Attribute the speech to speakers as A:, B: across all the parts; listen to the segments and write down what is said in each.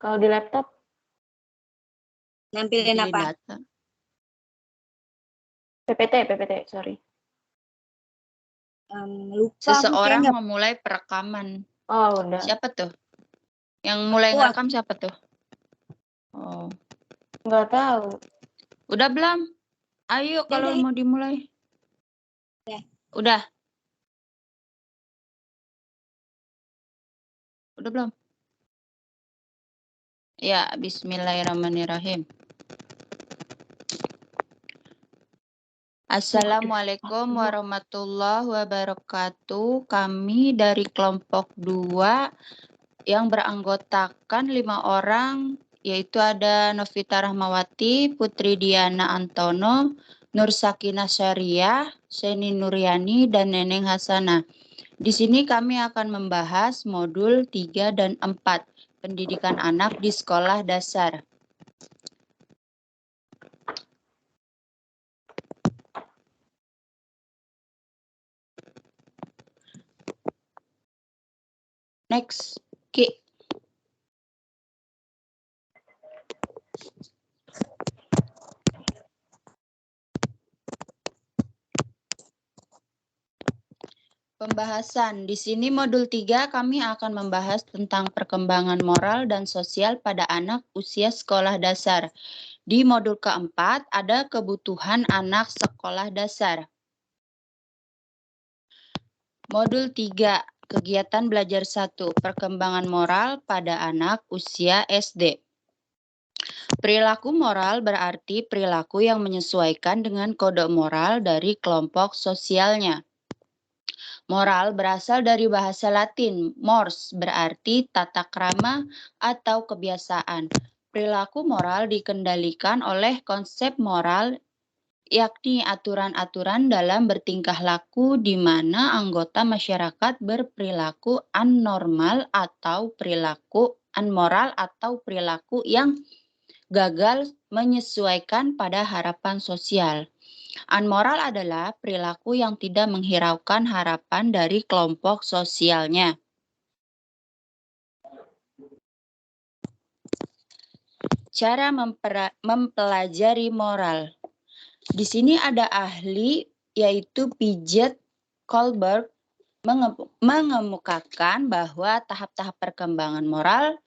A: Kalau di laptop?
B: Nampilin apa?
C: Data.
A: PPT, sorry.
B: Lupa.
C: Seseorang memulai perekaman.
A: Oh, udah.
C: Siapa tuh? Yang mulai ngerekam siapa tuh? Oh.
A: Nggak tahu.
C: Udah belum? Ayo kalau mau dimulai. Udah. Udah belum? Ya, bismillahirrahmanirrahim. Assalamualaikum warahmatullahi wabarakatuh. Kami dari kelompok 2 yang beranggotakan 5 orang, yaitu ada Novita Rahmawati, Putri Diana Antono, Nur Sakinah Syariah, Seni Nuryani, dan Neneng Hasanah. Di sini kami akan membahas modul 3 dan 4, pendidikan anak di sekolah dasar. Next, Ki. Pembahasan. Di sini modul 3 kami akan membahas tentang perkembangan moral dan sosial pada anak usia sekolah dasar. Di modul keempat ada kebutuhan anak sekolah dasar. Modul 3, kegiatan belajar 1, perkembangan moral pada anak usia SD. Perilaku moral berarti perilaku yang menyesuaikan dengan kode moral dari kelompok sosialnya. Moral berasal dari bahasa Latin, mors, berarti tata krama atau kebiasaan. Perilaku moral dikendalikan oleh konsep moral, yakni aturan-aturan dalam bertingkah laku di mana anggota masyarakat berperilaku anormal atau perilaku amoral atau perilaku yang gagal menyesuaikan pada harapan sosial. Amoral adalah perilaku yang tidak menghiraukan harapan dari kelompok sosialnya. Cara mempelajari moral. Di sini ada ahli, yaitu Piaget Kohlberg, mengemukakan bahwa tahap-tahap perkembangan moral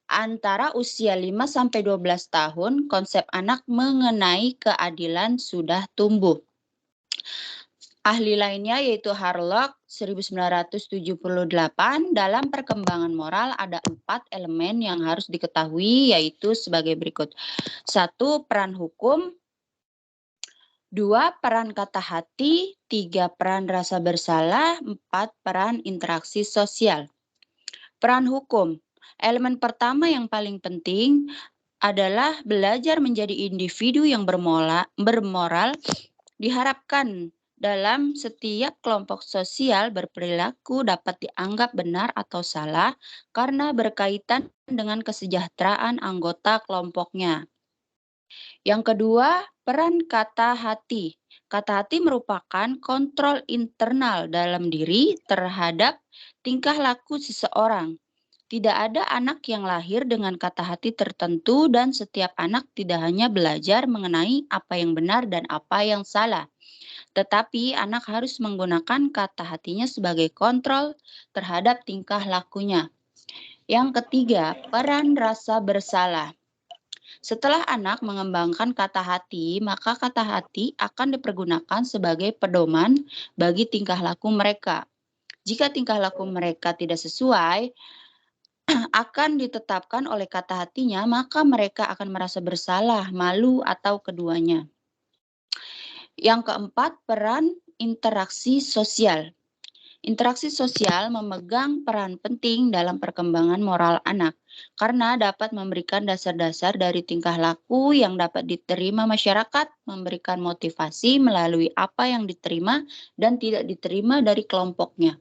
C: antara usia 5-12 tahun, konsep anak mengenai keadilan sudah tumbuh. Ahli lainnya yaitu Harlock 1978, dalam perkembangan moral ada 4 elemen yang harus diketahui, yaitu sebagai berikut. 1. Peran hukum. 2. Peran kata hati. 3. Peran rasa bersalah. 4. Peran interaksi sosial. Peran hukum. Elemen pertama yang paling penting adalah belajar menjadi individu yang bermoral. Diharapkan dalam setiap kelompok sosial berperilaku dapat dianggap benar atau salah karena berkaitan dengan kesejahteraan anggota kelompoknya. Yang kedua, peran kata hati. Kata hati merupakan kontrol internal dalam diri terhadap tingkah laku seseorang. Tidak ada anak yang lahir dengan kata hati tertentu dan setiap anak tidak hanya belajar mengenai apa yang benar dan apa yang salah. Tetapi anak harus menggunakan kata hatinya sebagai kontrol terhadap tingkah lakunya. Yang ketiga, peran rasa bersalah. Setelah anak mengembangkan kata hati, maka kata hati akan dipergunakan sebagai pedoman bagi tingkah laku mereka. Jika tingkah laku mereka tidak sesuai, akan ditetapkan oleh kata hatinya, maka mereka akan merasa bersalah, malu, atau keduanya. Yang keempat, peran interaksi sosial. Interaksi sosial memegang peran penting dalam perkembangan moral anak karena dapat memberikan dasar-dasar dari tingkah laku yang dapat diterima masyarakat, memberikan motivasi melalui apa yang diterima dan tidak diterima dari kelompoknya.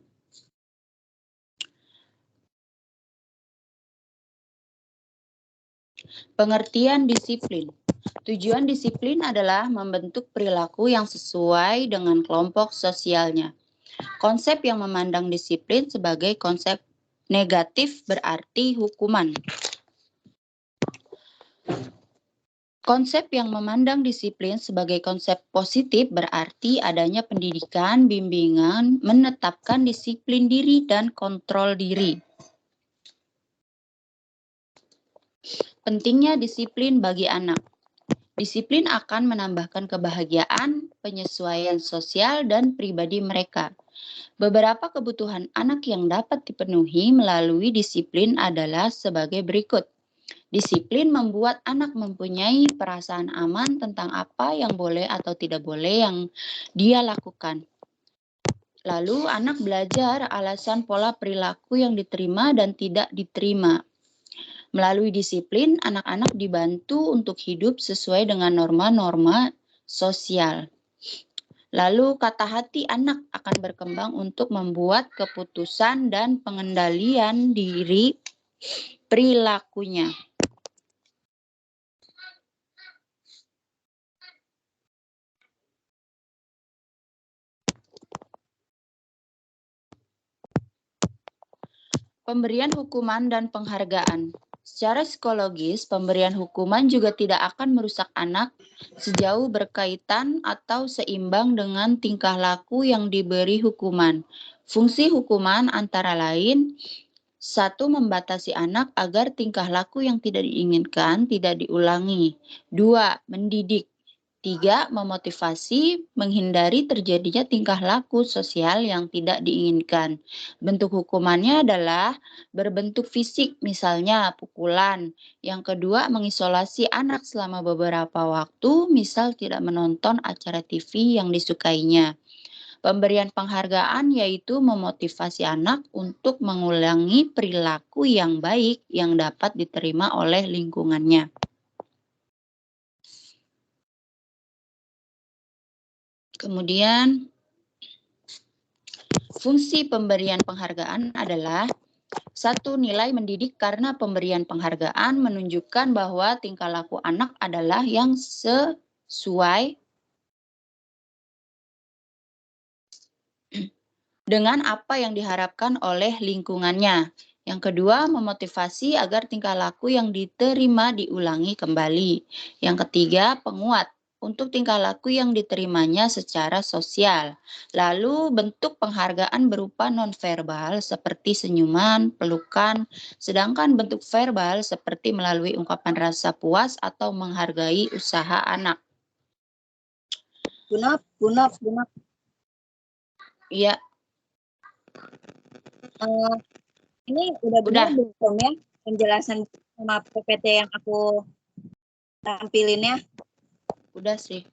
C: Pengertian disiplin. Tujuan disiplin adalah membentuk perilaku yang sesuai dengan kelompok sosialnya. Konsep yang memandang disiplin sebagai konsep negatif berarti hukuman. Konsep yang memandang disiplin sebagai konsep positif berarti adanya pendidikan, bimbingan, menetapkan disiplin diri dan kontrol diri. Pentingnya disiplin bagi anak. Disiplin akan menambahkan kebahagiaan, penyesuaian sosial, dan pribadi mereka. Beberapa kebutuhan anak yang dapat dipenuhi melalui disiplin adalah sebagai berikut. Disiplin membuat anak mempunyai perasaan aman tentang apa yang boleh atau tidak boleh yang dia lakukan. Lalu anak belajar alasan pola perilaku yang diterima dan tidak diterima. Melalui disiplin, anak-anak dibantu untuk hidup sesuai dengan norma-norma sosial. Lalu kata hati anak akan berkembang untuk membuat keputusan dan pengendalian diri perilakunya. Pemberian hukuman dan penghargaan. Secara psikologis, pemberian hukuman juga tidak akan merusak anak sejauh berkaitan atau seimbang dengan tingkah laku yang diberi hukuman. Fungsi hukuman antara lain, 1. Membatasi anak agar tingkah laku yang tidak diinginkan tidak diulangi. 2. Mendidik. 3. Memotivasi, menghindari terjadinya tingkah laku sosial yang tidak diinginkan. Bentuk hukumannya adalah berbentuk fisik, misalnya pukulan. Yang kedua, mengisolasi anak selama beberapa waktu, misal tidak menonton acara TV yang disukainya. Pemberian penghargaan yaitu memotivasi anak untuk mengulangi perilaku yang baik yang dapat diterima oleh lingkungannya. Kemudian, fungsi pemberian penghargaan adalah 1. Nilai mendidik karena pemberian penghargaan menunjukkan bahwa tingkah laku anak adalah yang sesuai dengan apa yang diharapkan oleh lingkungannya. Yang kedua, memotivasi agar tingkah laku yang diterima diulangi kembali. Yang ketiga, penguat untuk tingkah laku yang diterimanya secara sosial. Lalu bentuk penghargaan berupa nonverbal seperti senyuman, pelukan, sedangkan bentuk verbal seperti melalui ungkapan rasa puas atau menghargai usaha anak.
B: Gunap.
C: Iya.
B: Ini udah benar belum ya penjelasan sama PPT yang aku tampilinnya?
C: Udah sih.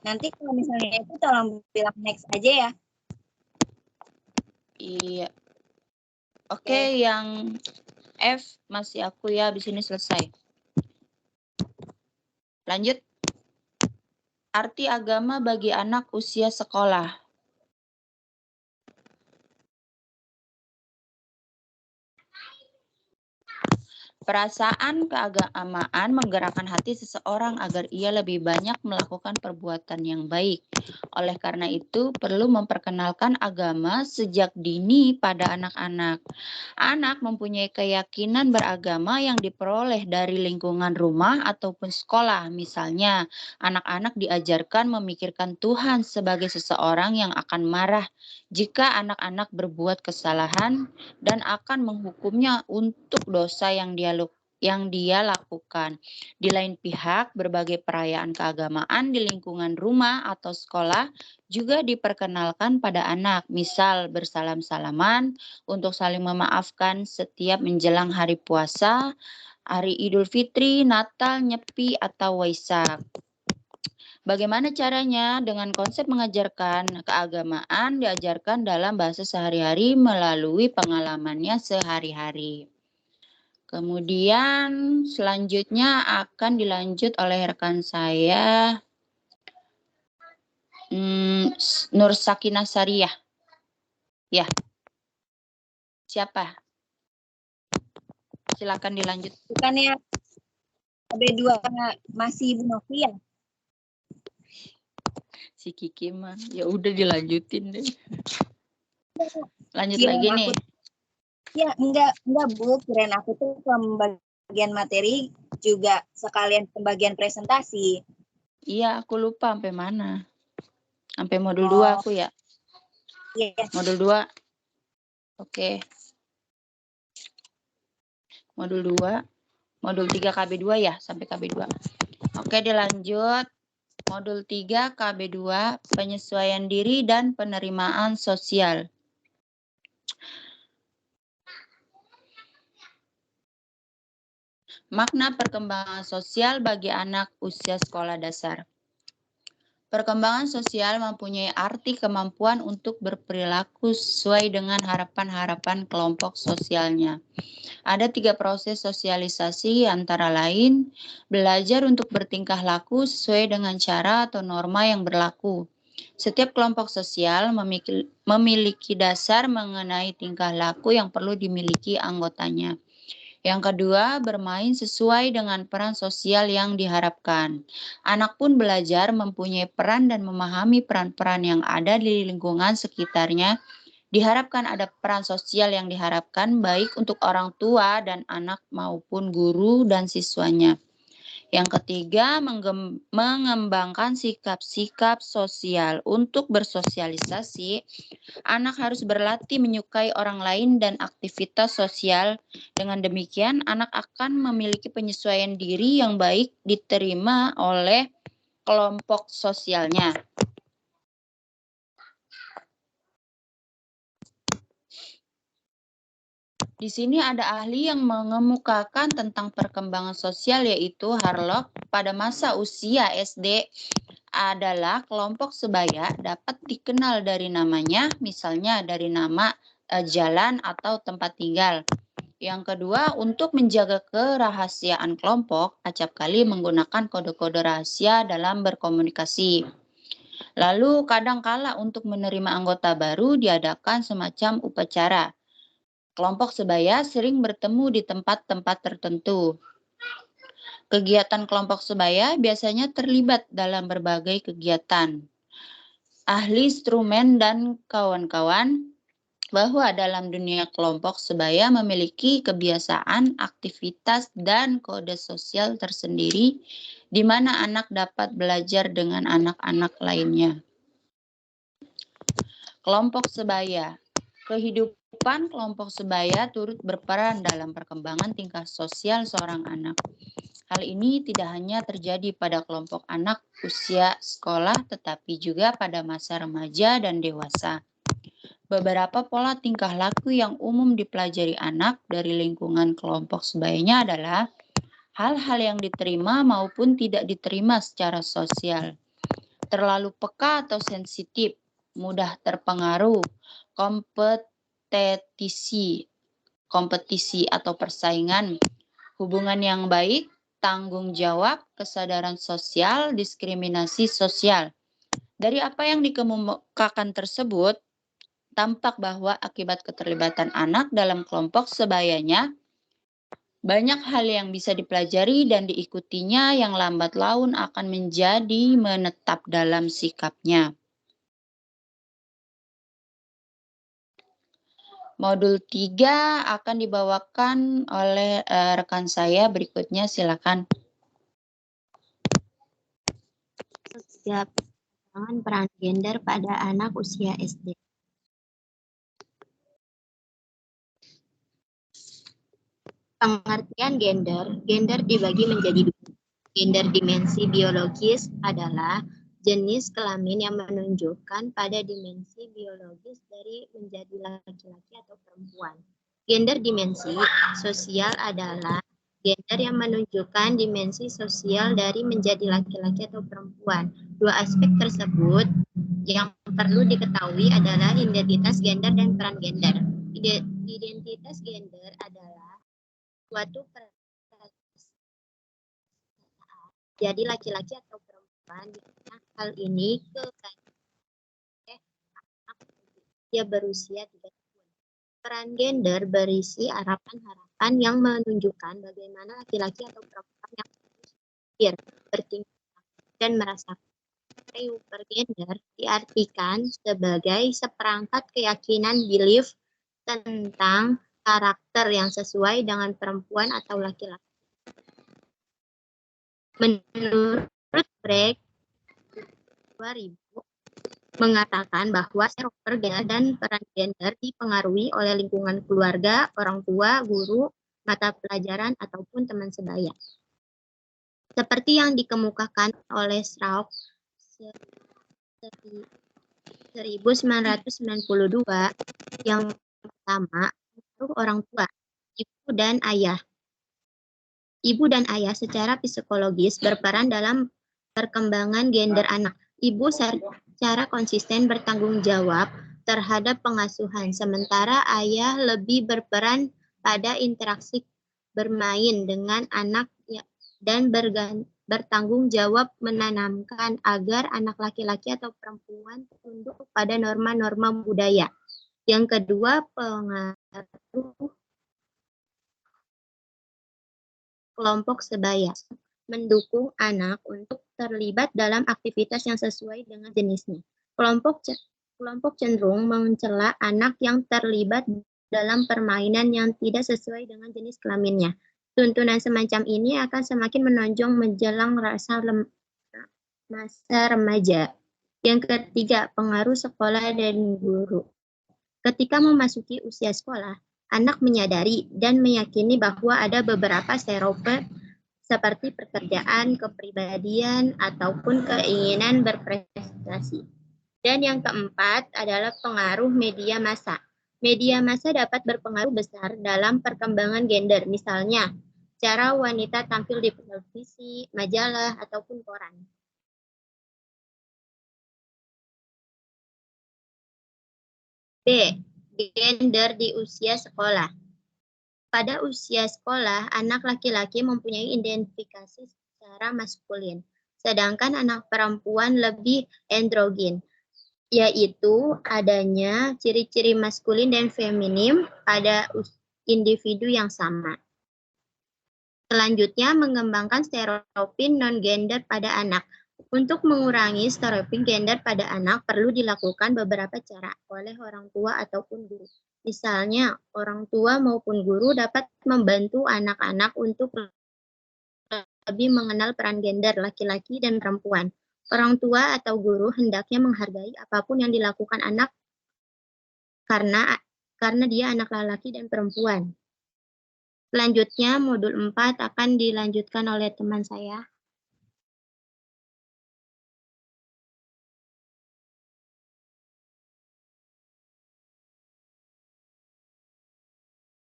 B: Nanti kalau misalnya itu tolong bilang next aja ya.
C: Iya. Oke, yang F masih aku ya, di sini selesai. Lanjut. Arti agama bagi anak usia sekolah. Perasaan keagamaan menggerakkan hati seseorang agar ia lebih banyak melakukan perbuatan yang baik. Oleh karena itu, perlu memperkenalkan agama sejak dini pada anak-anak. Anak mempunyai keyakinan beragama yang diperoleh dari lingkungan rumah ataupun sekolah. Misalnya, anak-anak diajarkan memikirkan Tuhan sebagai seseorang yang akan marah jika anak-anak berbuat kesalahan dan akan menghukumnya untuk dosa yang dia lakukan. Di lain pihak, berbagai perayaan keagamaan di lingkungan rumah atau sekolah juga diperkenalkan pada anak, misal bersalam-salaman untuk saling memaafkan setiap menjelang hari puasa, hari Idul Fitri, Natal, Nyepi, atau Waisak. Bagaimana caranya? Dengan konsep mengajarkan keagamaan diajarkan dalam bahasa sehari-hari melalui pengalamannya sehari-hari. Kemudian selanjutnya akan dilanjut oleh rekan saya Nur Sakinah Sariyah. Ya. Siapa? Silakan dilanjut.
B: Bukannya B2 masih Bu Novi ya?
C: Si Kiki mah ya udah dilanjutin deh. Lanjut
B: Kirain
C: lagi
B: aku,
C: nih.
B: Ya enggak Bu, kirain aku tuh pembagi pembagian materi juga sekalian pembagian presentasi.
C: Iya, aku lupa sampai mana. Sampai modul
B: Oh.
C: 2 aku ya.
B: Iya.
C: Modul 2. Oke. Modul 2. Modul 3 KB2 ya, sampai KB2. Oke, dilanjut. Modul 3 KB2, penyesuaian diri dan penerimaan sosial. Makna perkembangan sosial bagi anak usia sekolah dasar. Perkembangan sosial mempunyai arti kemampuan untuk berperilaku sesuai dengan harapan-harapan kelompok sosialnya. Ada 3 proses sosialisasi antara lain, belajar untuk bertingkah laku sesuai dengan cara atau norma yang berlaku. Setiap kelompok sosial memiliki dasar mengenai tingkah laku yang perlu dimiliki anggotanya. Yang kedua, bermain sesuai dengan peran sosial yang diharapkan. Anak pun belajar mempunyai peran dan memahami peran-peran yang ada di lingkungan sekitarnya. Diharapkan ada peran sosial yang diharapkan baik untuk orang tua dan anak maupun guru dan siswanya. Yang ketiga, mengembangkan sikap-sikap sosial. Untuk bersosialisasi, anak harus berlatih menyukai orang lain dan aktivitas sosial. Dengan demikian, anak akan memiliki penyesuaian diri yang baik diterima oleh kelompok sosialnya. Di sini ada ahli yang mengemukakan tentang perkembangan sosial, yaitu Harlock. Pada masa usia SD adalah kelompok sebaya dapat dikenal dari namanya, misalnya dari nama jalan atau tempat tinggal. Yang kedua, untuk menjaga kerahasiaan kelompok, acapkali menggunakan kode-kode rahasia dalam berkomunikasi. Lalu kadangkala untuk menerima anggota baru diadakan semacam upacara. Kelompok sebaya sering bertemu di tempat-tempat tertentu. Kegiatan kelompok sebaya biasanya terlibat dalam berbagai kegiatan. Ahli Strumen dan kawan-kawan bahwa dalam dunia kelompok sebaya memiliki kebiasaan, aktivitas, dan kode sosial tersendiri di mana anak dapat belajar dengan anak-anak lainnya. Kelompok sebaya. Kehidupan kelompok sebaya turut berperan dalam perkembangan tingkah sosial seorang anak. Hal ini tidak hanya terjadi pada kelompok anak usia sekolah, tetapi juga pada masa remaja dan dewasa. Beberapa pola tingkah laku yang umum dipelajari anak dari lingkungan kelompok sebayanya adalah hal-hal yang diterima maupun tidak diterima secara sosial. Terlalu peka atau sensitif, mudah terpengaruh, kompetisi atau persaingan, hubungan yang baik, tanggung jawab, kesadaran sosial, diskriminasi sosial. Dari apa yang dikemukakan tersebut, tampak bahwa akibat keterlibatan anak dalam kelompok sebayanya, banyak hal yang bisa dipelajari dan diikutinya yang lambat laun akan menjadi menetap dalam sikapnya. Modul 3 akan dibawakan oleh rekan saya berikutnya, silakan.
D: Sosial peran gender pada anak usia SD. Pengertian gender dibagi menjadi dua. Gender dimensi biologis adalah jenis kelamin yang menunjukkan pada dimensi biologis dari menjadi laki-laki atau perempuan. Gender dimensi sosial adalah gender yang menunjukkan dimensi sosial dari menjadi laki-laki atau perempuan. Dua aspek tersebut yang perlu diketahui adalah identitas gender dan peran gender. Identitas gender adalah suatu jadi laki-laki atau perempuan, hal ini dia berusia 3 tahun. Peran gender berisi harapan-harapan yang menunjukkan bagaimana laki-laki atau perempuan yang berpikir, bertingkah, dan merasakan. Per gender diartikan sebagai seperangkat keyakinan belief tentang karakter yang sesuai dengan perempuan atau laki-laki. Menurut Brecht 2000 mengatakan bahwa stereotip gender dan peran gender dipengaruhi oleh lingkungan keluarga, orang tua, guru, mata pelajaran, ataupun teman sebaya. Seperti yang dikemukakan oleh Strauss 1992, yang pertama, pengaruh orang tua, ibu dan ayah. Ibu dan ayah secara psikologis berperan dalam perkembangan gender anak. Ibu secara konsisten bertanggung jawab terhadap pengasuhan, sementara ayah lebih berperan pada interaksi bermain dengan anak dan bertanggung jawab menanamkan agar anak laki-laki atau perempuan tunduk pada norma-norma budaya. Yang kedua, pengaruh kelompok sebaya, mendukung anak untuk terlibat dalam aktivitas yang sesuai dengan jenisnya. Kelompok cenderung mencela anak yang terlibat dalam permainan yang tidak sesuai dengan jenis kelaminnya. Tuntunan semacam ini akan semakin menonjol menjelang masa remaja. Yang ketiga, pengaruh sekolah dan guru. Ketika memasuki usia sekolah, anak menyadari dan meyakini bahwa ada beberapa stereotip seperti pekerjaan, kepribadian, ataupun keinginan berprestasi. Dan yang keempat adalah pengaruh media massa. Media massa dapat berpengaruh besar dalam perkembangan gender, misalnya cara wanita tampil di televisi, majalah, ataupun koran. B. Gender di usia sekolah. Pada usia sekolah, anak laki-laki mempunyai identifikasi secara maskulin, sedangkan anak perempuan lebih androgin, yaitu adanya ciri-ciri maskulin dan feminim pada individu yang sama. Selanjutnya, mengembangkan stereotip non-gender pada anak. Untuk mengurangi stereotip gender pada anak, perlu dilakukan beberapa cara oleh orang tua ataupun guru. Misalnya, orang tua maupun guru dapat membantu anak-anak untuk lebih mengenal peran gender laki-laki dan perempuan. Orang tua atau guru hendaknya menghargai apapun yang dilakukan anak karena dia anak laki-laki dan perempuan. Selanjutnya, modul 4 akan dilanjutkan oleh teman saya.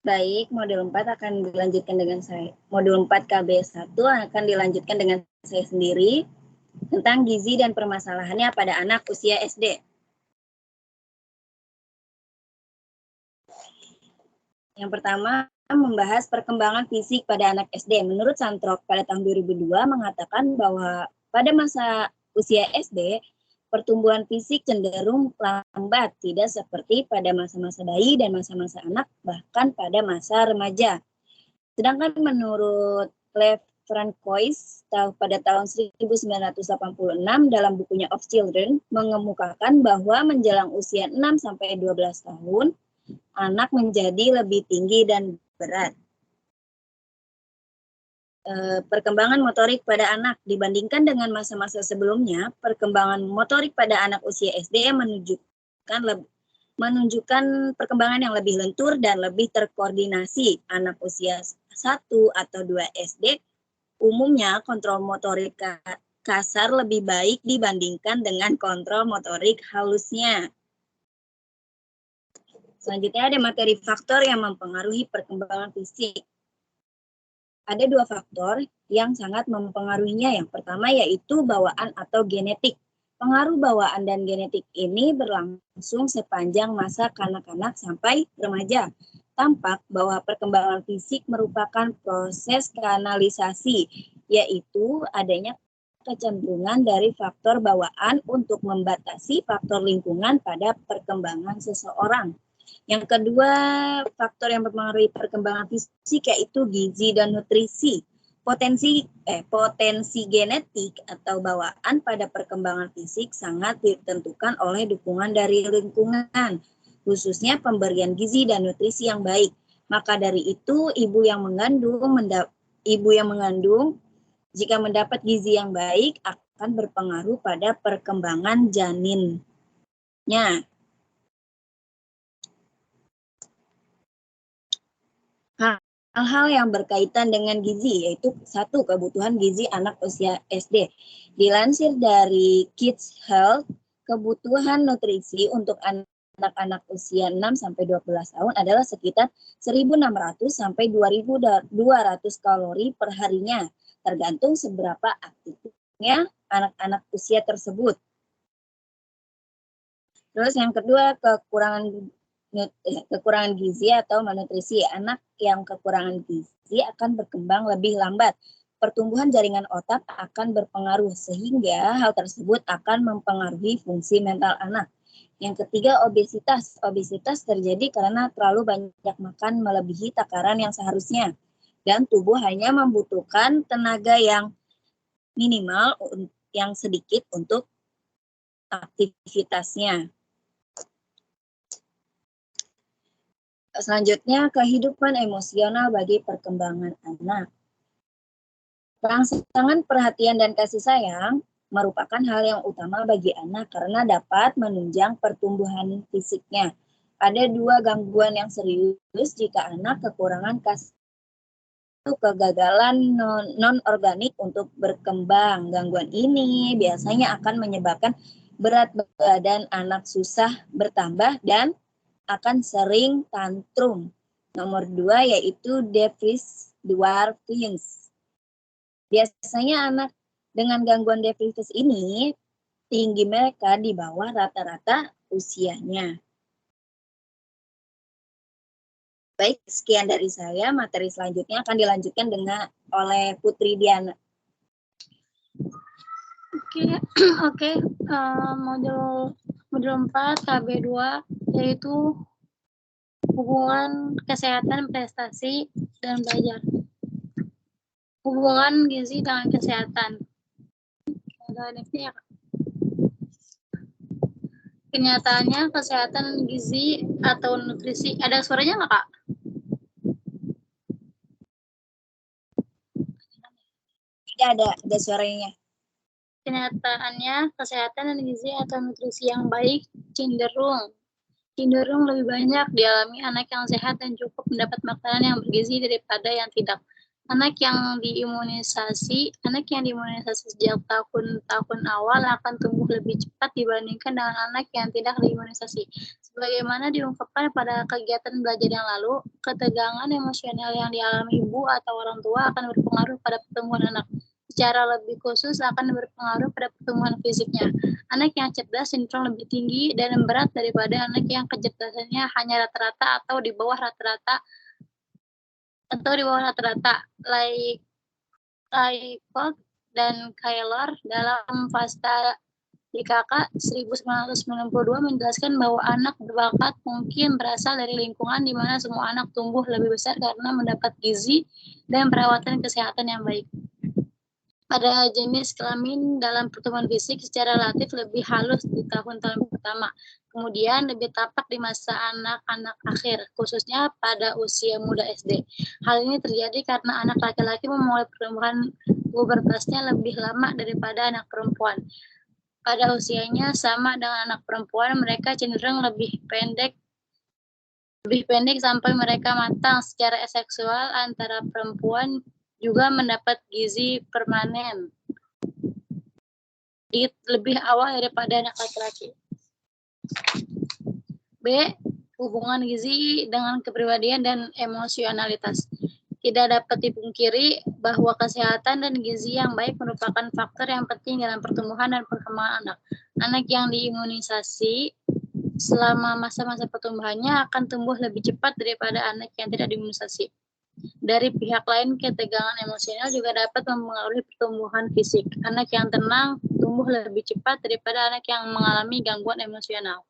B: Baik, modul 4 akan dilanjutkan dengan saya. Modul 4 KB1 akan dilanjutkan dengan saya sendiri tentang gizi dan permasalahannya pada anak usia SD. Yang pertama, membahas perkembangan fisik pada anak SD. Menurut Santrok pada tahun 2002 mengatakan bahwa pada masa usia SD, pertumbuhan fisik cenderung lambat, tidak seperti pada masa-masa bayi dan masa-masa anak, bahkan pada masa remaja. Sedangkan menurut Lev Francois pada tahun 1986 dalam bukunya Of Children mengemukakan bahwa menjelang usia 6-12 tahun, anak menjadi lebih tinggi dan berat. Perkembangan motorik pada anak dibandingkan dengan masa-masa sebelumnya, perkembangan motorik pada anak usia SD menunjukkan perkembangan yang lebih lentur dan lebih terkoordinasi. Anak usia 1 atau 2 SD umumnya kontrol motorik kasar lebih baik dibandingkan dengan kontrol motorik halusnya. Selanjutnya ada materi faktor yang mempengaruhi perkembangan fisik. Ada 2 faktor yang sangat mempengaruhinya. Yang pertama yaitu bawaan atau genetik. Pengaruh bawaan dan genetik ini berlangsung sepanjang masa kanak-kanak sampai remaja. Tampak bahwa perkembangan fisik merupakan proses kanalisasi, yaitu adanya kecenderungan dari faktor bawaan untuk membatasi faktor lingkungan pada perkembangan seseorang. Yang kedua, faktor yang mempengaruhi perkembangan fisik yaitu gizi dan nutrisi. Potensi genetik atau bawaan pada perkembangan fisik sangat ditentukan oleh dukungan dari lingkungan, khususnya pemberian gizi dan nutrisi yang baik. Maka dari itu, ibu yang mengandung Jika mendapat gizi yang baik, akan berpengaruh pada perkembangan janinnya. Hal-hal yang berkaitan dengan gizi, yaitu 1. Kebutuhan gizi anak usia SD. Dilansir dari Kids Health, kebutuhan nutrisi untuk anak-anak usia 6-12 tahun adalah sekitar 1.600 sampai 2.200 kalori per harinya, tergantung seberapa aktifnya anak-anak usia tersebut. Terus yang kedua, kekurangan gizi atau malnutrisi. Anak yang kekurangan gizi akan berkembang lebih lambat. Pertumbuhan jaringan otak akan berpengaruh, sehingga hal tersebut akan mempengaruhi fungsi mental anak. Yang ketiga, obesitas. Obesitas terjadi karena terlalu banyak makan melebihi takaran yang seharusnya, dan tubuh hanya membutuhkan tenaga yang minimal, yang sedikit untuk aktivitasnya. Selanjutnya, kehidupan emosional bagi perkembangan anak. Rangsangan perhatian dan kasih sayang merupakan hal yang utama bagi anak karena dapat menunjang pertumbuhan fisiknya. Ada 2 gangguan yang serius jika anak kekurangan kasih, kegagalan non-organik untuk berkembang. Gangguan ini biasanya akan menyebabkan berat badan anak susah bertambah dan akan sering tantrum. Nomor 2 yaitu dwarfism. Biasanya anak dengan gangguan dwarfism ini tinggi mereka di bawah rata-rata usianya. Baik, sekian dari saya. Materi selanjutnya akan dilanjutkan oleh Putri Diana.
E: Oke. Modul 4 KB2 yaitu hubungan kesehatan, prestasi, dan belajar. Hubungan gizi dengan kesehatan. Kenyataannya kesehatan gizi atau nutrisi. Ada suaranya nggak, Kak?
B: Tidak ada suaranya.
E: Kenyataannya kesehatan dan gizi atau nutrisi yang baik cenderung lebih banyak dialami anak yang sehat dan cukup mendapat makanan yang bergizi daripada yang tidak. Anak yang diimunisasi sejak tahun awal akan tumbuh lebih cepat dibandingkan dengan anak yang tidak diimunisasi. Sebagaimana diungkapkan pada kegiatan belajar yang lalu, ketegangan emosional yang dialami ibu atau orang tua akan berpengaruh pada pertumbuhan anak. Secara lebih khusus akan berpengaruh pada pertumbuhan fisiknya. Anak yang cerdas cenderung lebih tinggi dan berat daripada anak yang kecerdasannya hanya rata-rata atau di bawah rata-rata. Lycott dan Kaylor dalam Fasta IKK 1992 menjelaskan bahwa anak berbakat mungkin berasal dari lingkungan di mana semua anak tumbuh lebih besar karena mendapat gizi dan perawatan kesehatan yang baik. Pada jenis kelamin dalam pertumbuhan fisik secara relatif lebih halus di tahun-tahun pertama, kemudian lebih tapak di masa anak-anak akhir, khususnya pada usia muda SD. Hal ini terjadi karena anak laki-laki memulai pertumbuhan pubertasnya lebih lama daripada anak perempuan. Pada usianya sama dengan anak perempuan, mereka cenderung lebih pendek sampai mereka matang secara seksual. Antara perempuan juga mendapat gizi permanen lebih awal daripada anak laki-laki. B. Hubungan gizi dengan kepribadian dan emosionalitas. Tidak dapat dipungkiri bahwa kesehatan dan gizi yang baik merupakan faktor yang penting dalam pertumbuhan dan perkembangan anak. Anak yang diimunisasi selama masa-masa pertumbuhannya akan tumbuh lebih cepat daripada anak yang tidak diimunisasi. Dari pihak lain, ketegangan emosional juga dapat mempengaruhi pertumbuhan fisik. Anak yang tenang tumbuh lebih cepat daripada anak yang mengalami gangguan emosional.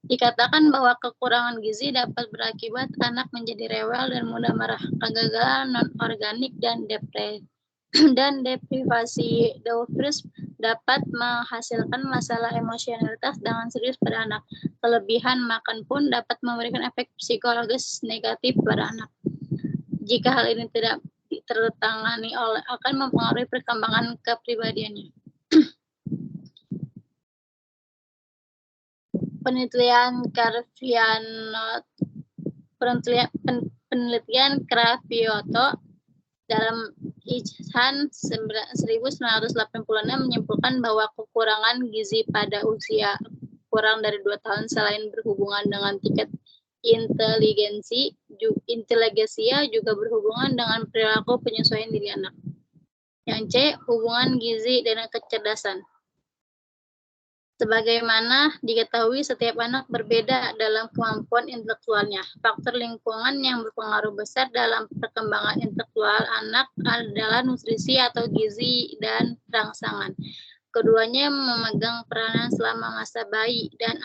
E: Dikatakan bahwa kekurangan gizi dapat berakibat anak menjadi rewel dan mudah marah. Kegagalan non-organik dan deprivasi dwarfism dapat menghasilkan masalah emosionalitas dengan serius pada anak. Kelebihan makan pun dapat memberikan efek psikologis negatif pada anak. Jika hal ini tertangani akan mempengaruhi perkembangan kepribadiannya. Penelitian Cravioto dalam Ihsan 1986 menyimpulkan bahwa kekurangan gizi pada usia kurang dari 2 tahun selain berhubungan dengan tingkat inteligensia juga berhubungan dengan perilaku penyesuaian diri anak. Yang C, hubungan gizi dan kecerdasan. Sebagaimana diketahui, setiap anak berbeda dalam kemampuan intelektualnya. Faktor lingkungan yang berpengaruh besar dalam perkembangan intelektual anak adalah nutrisi atau gizi dan rangsangan. Keduanya memegang peranan selama masa bayi dan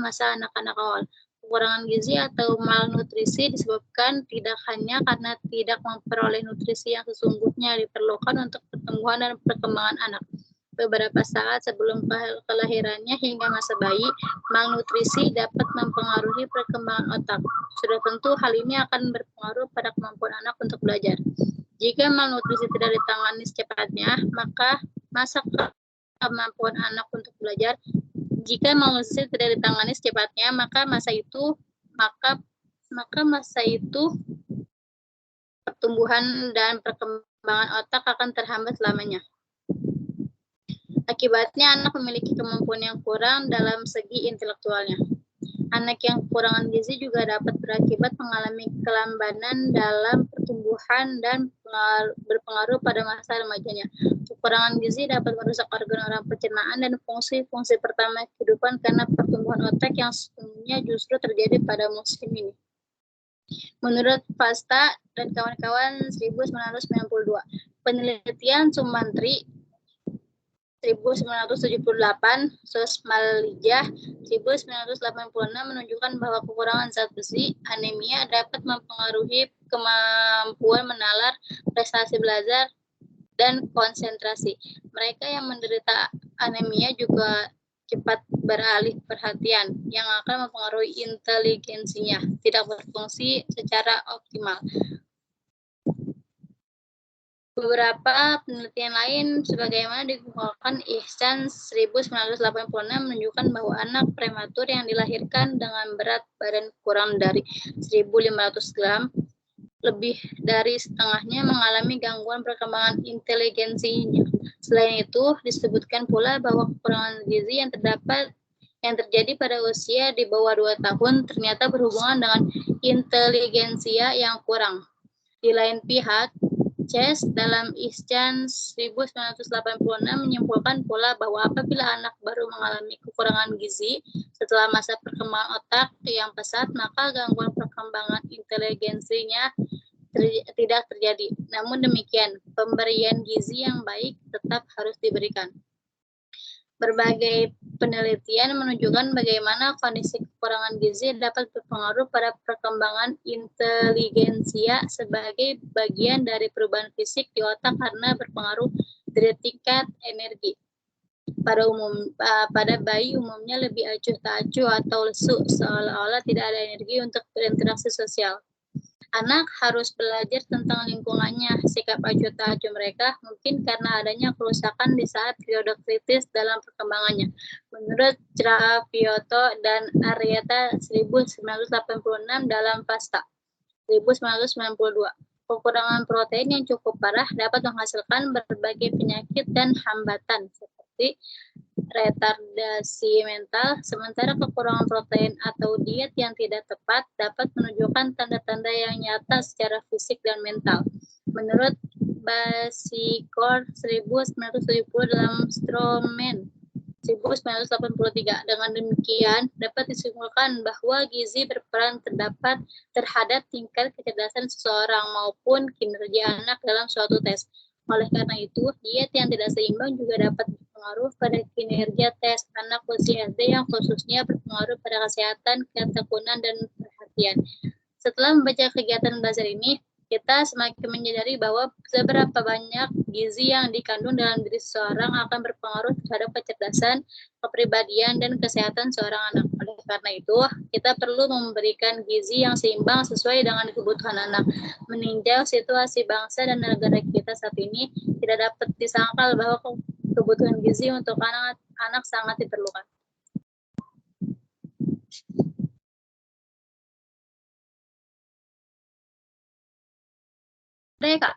E: masa anak-anak awal. Kekurangan gizi atau malnutrisi disebabkan tidak hanya karena tidak memperoleh nutrisi yang sesungguhnya diperlukan untuk pertumbuhan dan perkembangan anak. Beberapa saat sebelum kelahirannya hingga masa bayi, malnutrisi dapat mempengaruhi perkembangan otak. Sudah tentu hal ini akan berpengaruh pada kemampuan anak untuk belajar. Jika malnutrisi tidak ditangani secepatnya, maka masa kemampuan anak untuk belajar. Jika malnutrisi tidak ditangani secepatnya, maka masa itu pertumbuhan dan perkembangan otak akan terhambat selamanya. Akibatnya, anak memiliki kemampuan yang kurang dalam segi intelektualnya. Anak yang kekurangan gizi juga dapat berakibat mengalami kelambanan dalam pertumbuhan dan berpengaruh pada masa remajanya. Kekurangan gizi dapat merusak organ-organ pencernaan dan fungsi-fungsi pertama kehidupan karena pertumbuhan otak yang sesungguhnya justru terjadi pada musim ini. Menurut Fasta dan kawan-kawan 1992, penelitian Sumantri 1978, Sosmalijah 1986 menunjukkan bahwa kekurangan zat besi, anemia, dapat mempengaruhi kemampuan menalar, prestasi belajar, dan konsentrasi. Mereka yang menderita anemia juga cepat beralih perhatian, yang akan mempengaruhi inteligensinya, tidak berfungsi secara optimal. Beberapa penelitian lain sebagaimana dikemukakan Ihsan 1986 menunjukkan bahwa anak prematur yang dilahirkan dengan berat badan kurang dari 1.500 gram, lebih dari setengahnya mengalami gangguan perkembangan inteligensinya. Selain itu, disebutkan pula bahwa kekurangan gizi yang terjadi pada usia di bawah 2 tahun ternyata berhubungan dengan inteligensia yang kurang. Di lain pihak, Chess dalam Ihsan 1986 menyimpulkan pula bahwa apabila anak baru mengalami kekurangan gizi setelah masa perkembangan otak yang pesat, maka gangguan perkembangan inteligensinya tidak terjadi. Namun demikian, pemberian gizi yang baik tetap harus diberikan. Berbagai penelitian menunjukkan bagaimana kondisi kekurangan gizi dapat berpengaruh pada perkembangan inteligensia sebagai bagian dari perubahan fisik di otak karena berpengaruh dari tingkat energi. Pada bayi umumnya lebih acuh tak acuh atau lesu, seolah-olah tidak ada energi untuk berinteraksi sosial. Anak harus belajar tentang lingkungannya. Sikap acuh tak acuh mereka mungkin karena adanya kerusakan di saat periode kritis dalam perkembangannya. Menurut Cravioto dan Arieta 1986 dalam Fasta 1992, kekurangan protein yang cukup parah dapat menghasilkan berbagai penyakit dan hambatan seperti retardasi mental, sementara kekurangan protein atau diet yang tidak tepat dapat menunjukkan tanda-tanda yang nyata secara fisik dan mental. Menurut Basikor 1970 dalam Stroman 1983, dengan demikian dapat disimpulkan bahwa gizi berperan terhadap tingkat kecerdasan seseorang maupun kinerja anak dalam suatu tes. Oleh karena itu, diet yang tidak seimbang juga dapat berpengaruh pada kinerja tes anak usia SD yang khususnya berpengaruh pada kesehatan, ketekunan, dan perhatian. Setelah membaca kegiatan belajar ini, kita semakin menyadari bahwa seberapa banyak gizi yang dikandung dalam diri seseorang akan berpengaruh terhadap kecerdasan, kepribadian, dan kesehatan seorang anak. Oleh karena itu, kita perlu memberikan gizi yang seimbang sesuai dengan kebutuhan anak. Meninjau situasi bangsa dan negara kita saat ini, tidak dapat disangkal bahwa kebutuhan gizi untuk anak sangat diperlukan. Udah ya, Kak?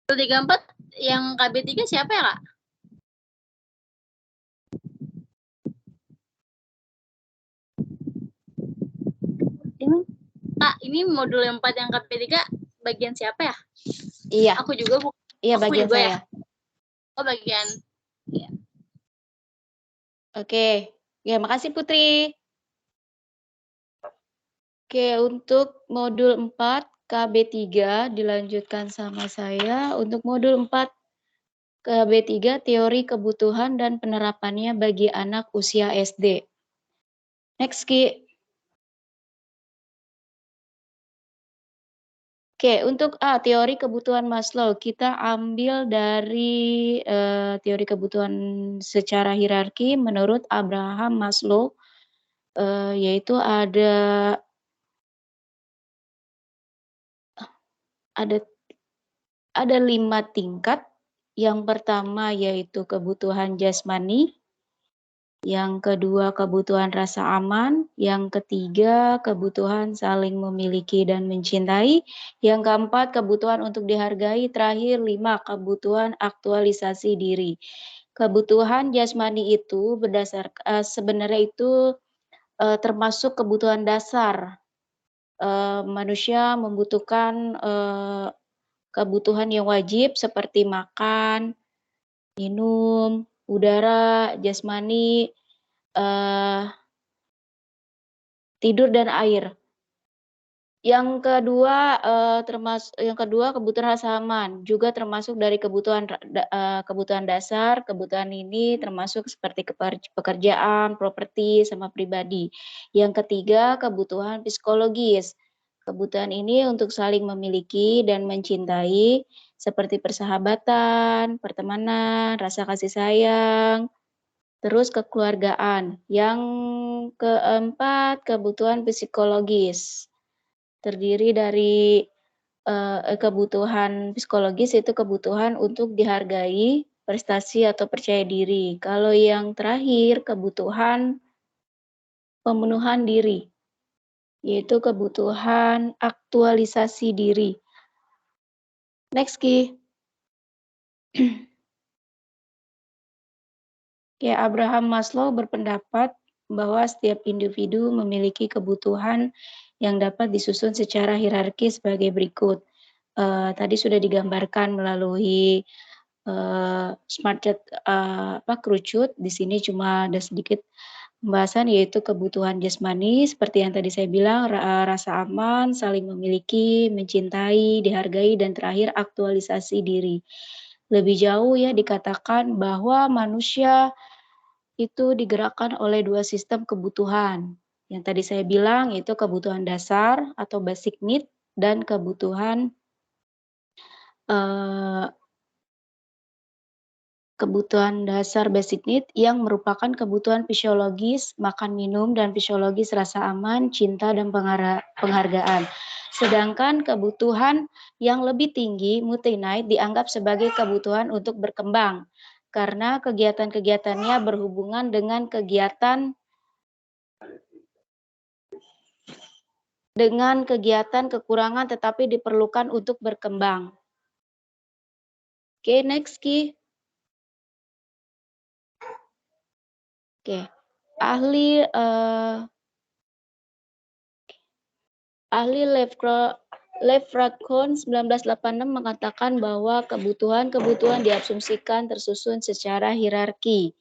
E: 34 yang KB3 siapa ya, Kak? Kak, ini modul 4 yang KB3 bagian siapa ya?
C: Iya.
E: Aku juga bukan.
C: Iya, bagian
E: juga
C: saya.
E: Ya? Oh, bagian. Ya.
C: Oke. Ya, makasih Putri. Oke, untuk modul 4 KB3 dilanjutkan sama saya. Untuk modul 4 KB3 teori kebutuhan dan penerapannya bagi anak usia SD. Next, Ki. Oke, untuk teori kebutuhan Maslow, kita ambil dari teori kebutuhan secara hierarki menurut Abraham Maslow, yaitu ada 5 tingkat. Yang pertama yaitu kebutuhan jasmani, yang kedua kebutuhan rasa aman, yang ketiga kebutuhan saling memiliki dan mencintai, yang keempat kebutuhan untuk dihargai, terakhir 5 kebutuhan aktualisasi diri. Kebutuhan jasmani itu sebenarnya itu termasuk kebutuhan dasar. Manusia membutuhkan kebutuhan yang wajib seperti makan, minum, udara, jasmani, tidur dan air. Yang kedua kebutuhan rasa aman juga termasuk dari kebutuhan dasar. Kebutuhan ini termasuk seperti pekerjaan, properti, sama pribadi. Yang ketiga kebutuhan psikologis. Kebutuhan ini untuk saling memiliki dan mencintai seperti persahabatan, pertemanan, rasa kasih sayang, terus kekeluargaan. Yang keempat, kebutuhan psikologis. Terdiri dari kebutuhan psikologis itu kebutuhan untuk dihargai, prestasi atau percaya diri. Kalau yang terakhir, kebutuhan pemenuhan diri, yaitu kebutuhan aktualisasi diri. Next, Ki. Ya, Abraham Maslow berpendapat bahwa setiap individu memiliki kebutuhan yang dapat disusun secara hierarkis sebagai berikut. Tadi sudah digambarkan melalui smart chart kerucut. Di sini cuma ada sedikit pembahasan, yaitu kebutuhan jasmani seperti yang tadi saya bilang, rasa aman, saling memiliki, mencintai, dihargai, dan terakhir aktualisasi diri. Lebih jauh ya dikatakan bahwa manusia itu digerakkan oleh 2 sistem kebutuhan. Yang tadi saya bilang itu kebutuhan dasar atau basic need dan kebutuhan dasar basic need yang merupakan kebutuhan fisiologis, makan minum, dan fisiologis rasa aman, cinta, dan penghargaan. Sedangkan kebutuhan yang lebih tinggi, multi-need, dianggap sebagai kebutuhan untuk berkembang, karena kegiatan-kegiatannya berhubungan dengan kegiatan kekurangan tetapi diperlukan untuk berkembang. Oke, next, Ki. Oke, ahli Lev Radkon 1986 mengatakan bahwa kebutuhan diasumsikan tersusun secara hierarki.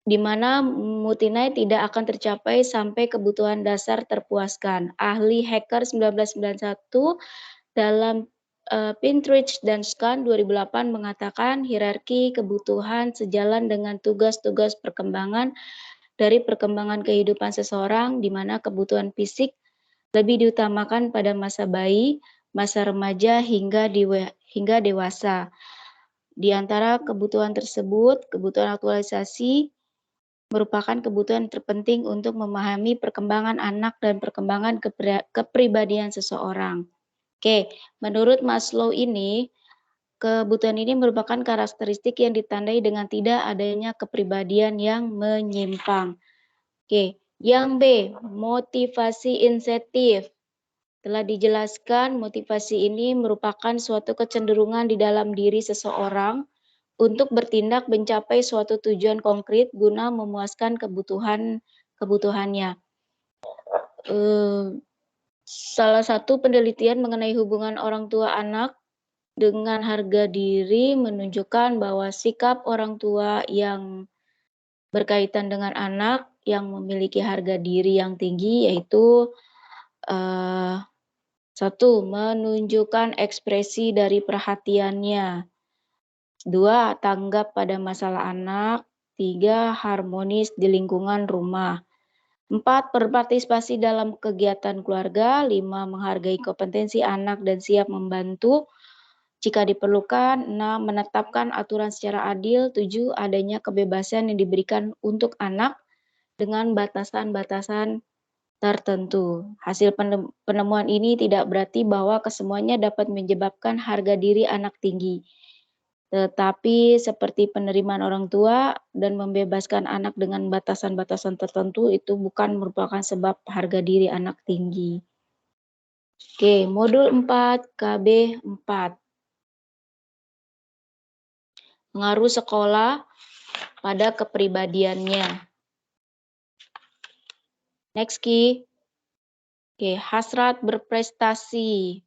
C: Di mana multi-need tidak akan tercapai sampai kebutuhan dasar terpuaskan. Ahli Hacker 1991 dalam
A: Pinterich dan Scan 2008 mengatakan hierarki kebutuhan sejalan dengan tugas-tugas perkembangan dari perkembangan kehidupan seseorang, di mana kebutuhan fisik lebih diutamakan pada masa bayi, masa remaja hingga dewasa. Di antara kebutuhan tersebut, kebutuhan aktualisasi merupakan kebutuhan terpenting untuk memahami perkembangan anak dan perkembangan kepribadian seseorang. Oke, menurut Maslow ini, kebutuhan ini merupakan karakteristik yang ditandai dengan tidak adanya kepribadian yang menyimpang. Oke, yang B, motivasi insentif. Telah dijelaskan, motivasi ini merupakan suatu kecenderungan di dalam diri seseorang untuk bertindak mencapai suatu tujuan konkret guna memuaskan kebutuhannya. Salah satu penelitian mengenai hubungan orang tua anak dengan harga diri menunjukkan bahwa sikap orang tua yang berkaitan dengan anak yang memiliki harga diri yang tinggi yaitu satu, menunjukkan ekspresi dari perhatiannya. Dua, tanggap pada masalah anak. Tiga, harmonis di lingkungan rumah. 4. Berpartisipasi dalam kegiatan keluarga. 5. Menghargai kompetensi anak dan siap membantu jika diperlukan. 6. Menetapkan aturan secara adil. 7. Adanya kebebasan yang diberikan untuk anak dengan batasan-batasan tertentu. Hasil penemuan ini tidak berarti bahwa kesemuanya dapat menyebabkan harga diri anak tinggi. Tetapi seperti penerimaan orang tua dan membebaskan anak dengan batasan-batasan tertentu itu bukan merupakan sebab harga diri anak tinggi. Oke, modul 4 KB 4. Pengaruh sekolah pada kepribadiannya. Next key. Oke, hasrat berprestasi.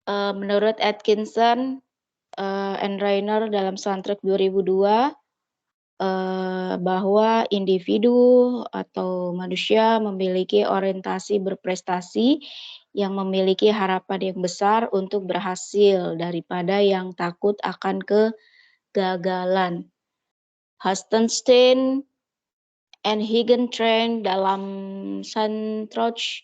A: Menurut Atkinson and Rainer dalam Soundtrack 2002 bahwa individu atau manusia memiliki orientasi berprestasi yang memiliki harapan yang besar untuk berhasil daripada yang takut akan kegagalan. Hastenstein and Higgintrand dalam Sandrox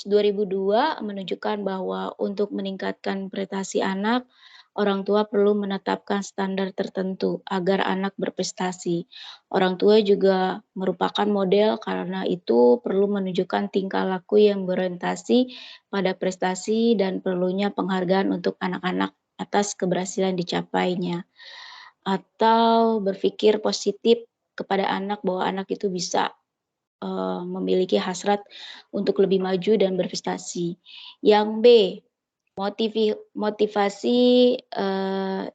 A: 2002 menunjukkan bahwa untuk meningkatkan prestasi anak, orang tua perlu menetapkan standar tertentu agar anak berprestasi. Orang tua juga merupakan model, karena itu perlu menunjukkan tingkah laku yang berorientasi pada prestasi dan perlunya penghargaan untuk anak-anak atas keberhasilan dicapainya. Atau berpikir positif kepada anak bahwa anak itu bisa memiliki hasrat untuk lebih maju dan berprestasi. Yang B, motivasi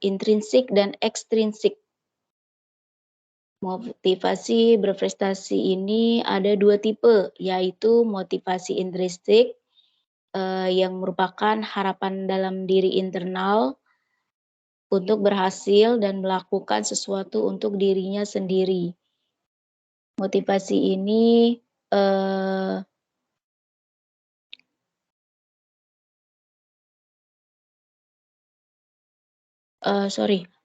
A: intrinsik dan ekstrinsik. Motivasi berprestasi ini ada dua tipe, yaitu motivasi intrinsik yang merupakan harapan dalam diri internal untuk berhasil dan melakukan sesuatu untuk dirinya sendiri. Motivasi ini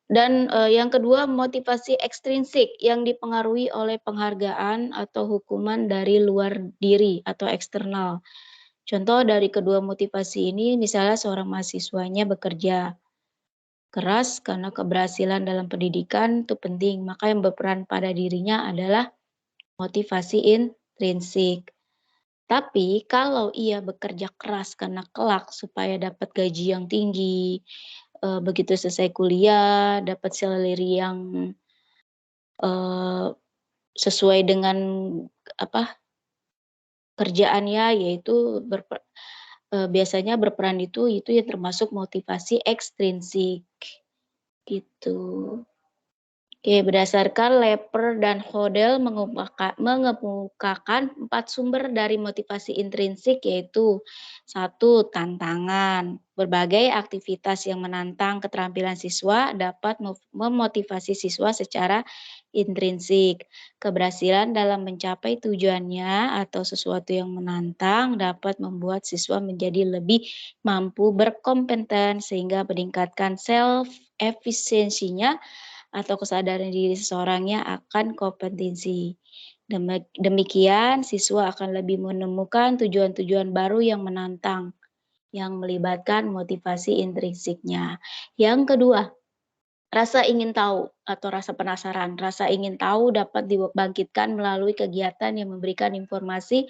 A: Dan yang kedua, motivasi ekstrinsik yang dipengaruhi oleh penghargaan atau hukuman dari luar diri atau eksternal. Contoh dari kedua motivasi ini, misalnya seorang mahasiswanya bekerja keras karena keberhasilan dalam pendidikan itu penting, maka yang berperan pada dirinya adalah motivasi intrinsik. Tapi kalau ia bekerja keras karena kelak supaya dapat gaji yang tinggi, begitu selesai kuliah dapat salary yang sesuai dengan kerjaannya, yaitu biasanya berperan itu yang termasuk motivasi ekstrinsik gitu. Oke, berdasarkan Lepper dan Hodel mengemukakan 4 sumber dari motivasi intrinsik, yaitu 1. Tantangan. Berbagai aktivitas yang menantang keterampilan siswa dapat memotivasi siswa secara intrinsik. Keberhasilan dalam mencapai tujuannya atau sesuatu yang menantang dapat membuat siswa menjadi lebih mampu berkompeten sehingga meningkatkan self-efisiensinya atau kesadaran diri seseorangnya akan kompetensi. Demikian, siswa akan lebih menemukan tujuan-tujuan baru yang menantang, yang melibatkan motivasi intrinsiknya. Yang kedua, rasa ingin tahu atau rasa penasaran. Rasa ingin tahu dapat dibangkitkan melalui kegiatan yang memberikan informasi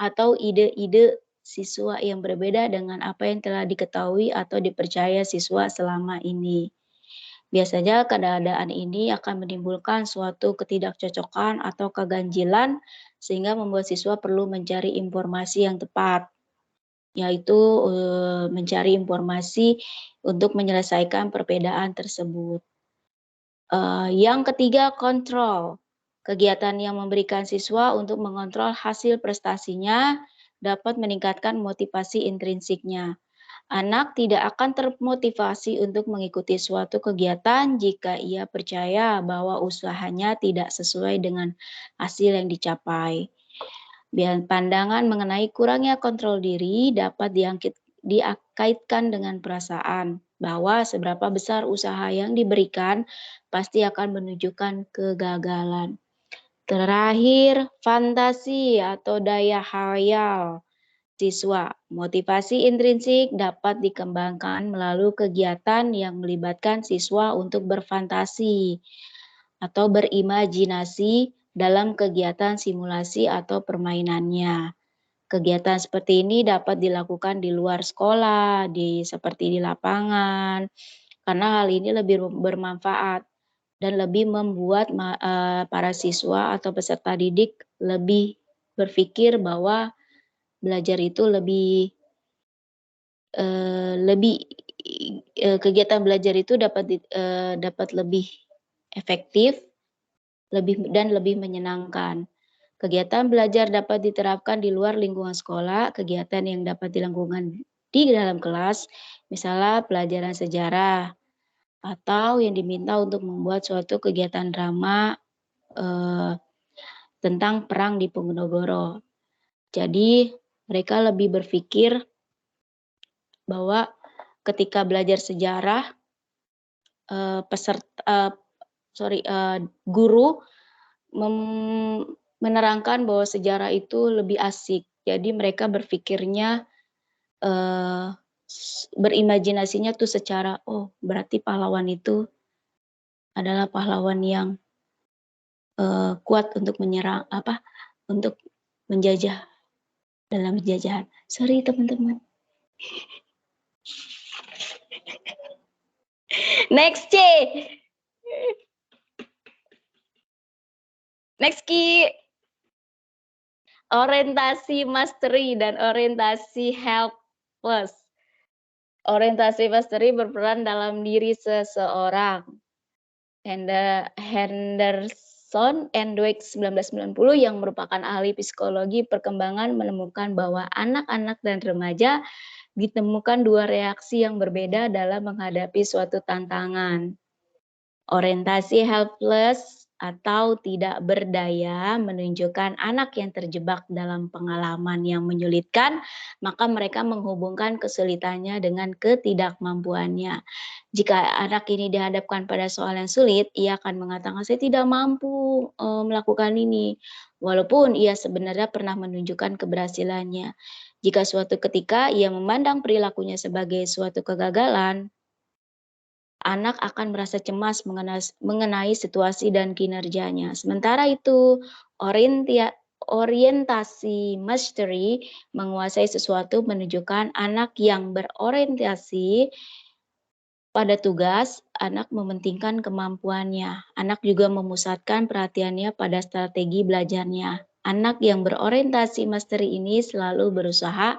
A: atau ide-ide siswa yang berbeda dengan apa yang telah diketahui atau dipercaya siswa selama ini. Biasanya keadaan ini akan menimbulkan suatu ketidakcocokan atau keganjilan sehingga membuat siswa perlu mencari informasi yang tepat, yaitu mencari informasi untuk menyelesaikan perbedaan tersebut. Yang ketiga, kontrol. Kegiatan yang memberikan siswa untuk mengontrol hasil prestasinya dapat meningkatkan motivasi intrinsiknya. Anak tidak akan termotivasi untuk mengikuti suatu kegiatan jika ia percaya bahwa usahanya tidak sesuai dengan hasil yang dicapai. Pandangan mengenai kurangnya kontrol diri dapat dikaitkan dengan perasaan bahwa seberapa besar usaha yang diberikan pasti akan menunjukkan kegagalan. Terakhir, fantasi atau daya khayal siswa. Motivasi intrinsik dapat dikembangkan melalui kegiatan yang melibatkan siswa untuk berfantasi atau berimajinasi dalam kegiatan simulasi atau permainannya. Kegiatan seperti ini dapat dilakukan di luar sekolah, seperti di lapangan, karena hal ini lebih bermanfaat dan lebih membuat para siswa atau peserta didik lebih berpikir bahwa belajar itu kegiatan belajar itu dapat lebih efektif, lebih menyenangkan. Kegiatan belajar dapat diterapkan di luar lingkungan sekolah, kegiatan yang dapat dilakukan di dalam kelas, misalnya pelajaran sejarah, atau yang diminta untuk membuat suatu kegiatan drama tentang perang di Ponorogo. Jadi mereka lebih berpikir bahwa ketika belajar sejarah, guru menerangkan bahwa sejarah itu lebih asik. Jadi mereka berpikirnya, berimajinasinya tuh secara, oh berarti pahlawan itu adalah pahlawan yang kuat untuk menyerang, untuk menjajah dalam penjajahan. Sorry teman-teman. Next C. Next Ki. Orientasi mastery dan orientasi helpless. Orientasi mastery berperan dalam diri seseorang. Henderson and Dweck 1990 yang merupakan ahli psikologi perkembangan menemukan bahwa anak-anak dan remaja ditemukan dua reaksi yang berbeda dalam menghadapi suatu tantangan. Orientasi helpless atau tidak berdaya menunjukkan anak yang terjebak dalam pengalaman yang menyulitkan, maka mereka menghubungkan kesulitannya dengan ketidakmampuannya. Jika anak ini dihadapkan pada soal yang sulit, ia akan mengatakan, saya tidak mampu melakukan ini, walaupun ia sebenarnya pernah menunjukkan keberhasilannya. Jika suatu ketika ia memandang perilakunya sebagai suatu kegagalan, anak akan merasa cemas mengenai situasi dan kinerjanya. Sementara itu, orientasi mastery menguasai sesuatu menunjukkan anak yang berorientasi pada tugas, anak mementingkan kemampuannya. Anak juga memusatkan perhatiannya pada strategi belajarnya. Anak yang berorientasi mastery ini selalu berusaha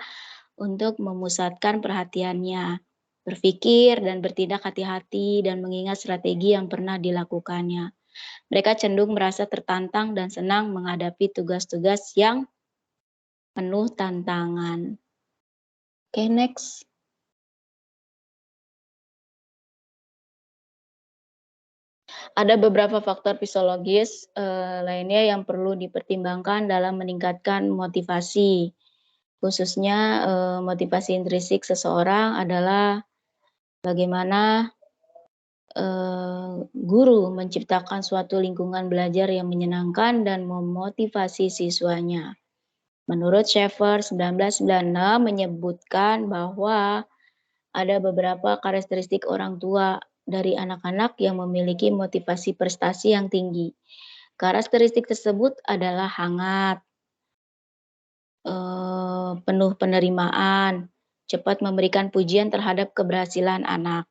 A: untuk memusatkan perhatiannya, berpikir dan bertindak hati-hati dan mengingat strategi yang pernah dilakukannya. Mereka cenderung merasa tertantang dan senang menghadapi tugas-tugas yang penuh tantangan. Oke, next. Ada beberapa faktor fisiologis lainnya yang perlu dipertimbangkan dalam meningkatkan motivasi. Khususnya motivasi intrinsik seseorang adalah bagaimana guru menciptakan suatu lingkungan belajar yang menyenangkan dan memotivasi siswanya. Menurut Schaeffer 1996 menyebutkan bahwa ada beberapa karakteristik orang tua dari anak-anak yang memiliki motivasi prestasi yang tinggi. Karakteristik tersebut adalah hangat, penuh penerimaan, cepat memberikan pujian terhadap keberhasilan anak.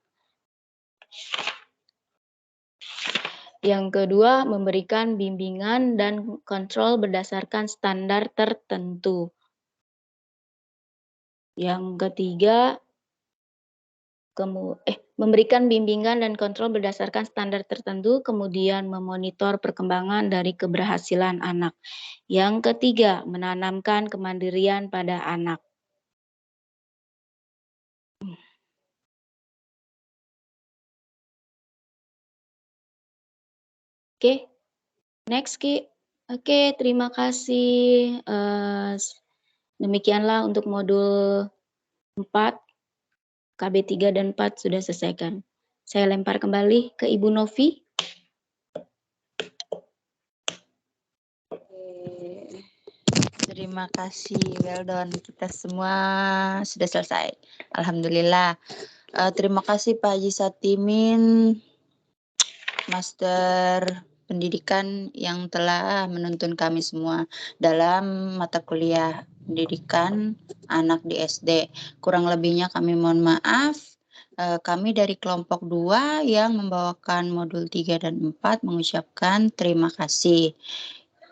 A: Yang kedua, memberikan bimbingan dan kontrol berdasarkan standar tertentu. Yang ketiga, memberikan bimbingan dan kontrol berdasarkan standar tertentu, kemudian memonitor perkembangan dari keberhasilan anak. Yang ketiga, menanamkan kemandirian pada anak. Oke, next Ki. Oke, terima kasih. Demikianlah untuk modul 4. KB 3 dan 4 sudah selesaikan. Saya lempar kembali ke Ibu Novi.
C: Terima kasih, well done. Kita semua sudah selesai. Alhamdulillah. Terima kasih Pak Haji Satimin, Master Pendidikan yang telah menuntun kami semua dalam mata kuliah pendidikan anak di SD. Kurang lebihnya kami mohon maaf. Kami dari kelompok 2 yang membawakan modul 3 dan 4 mengucapkan terima kasih.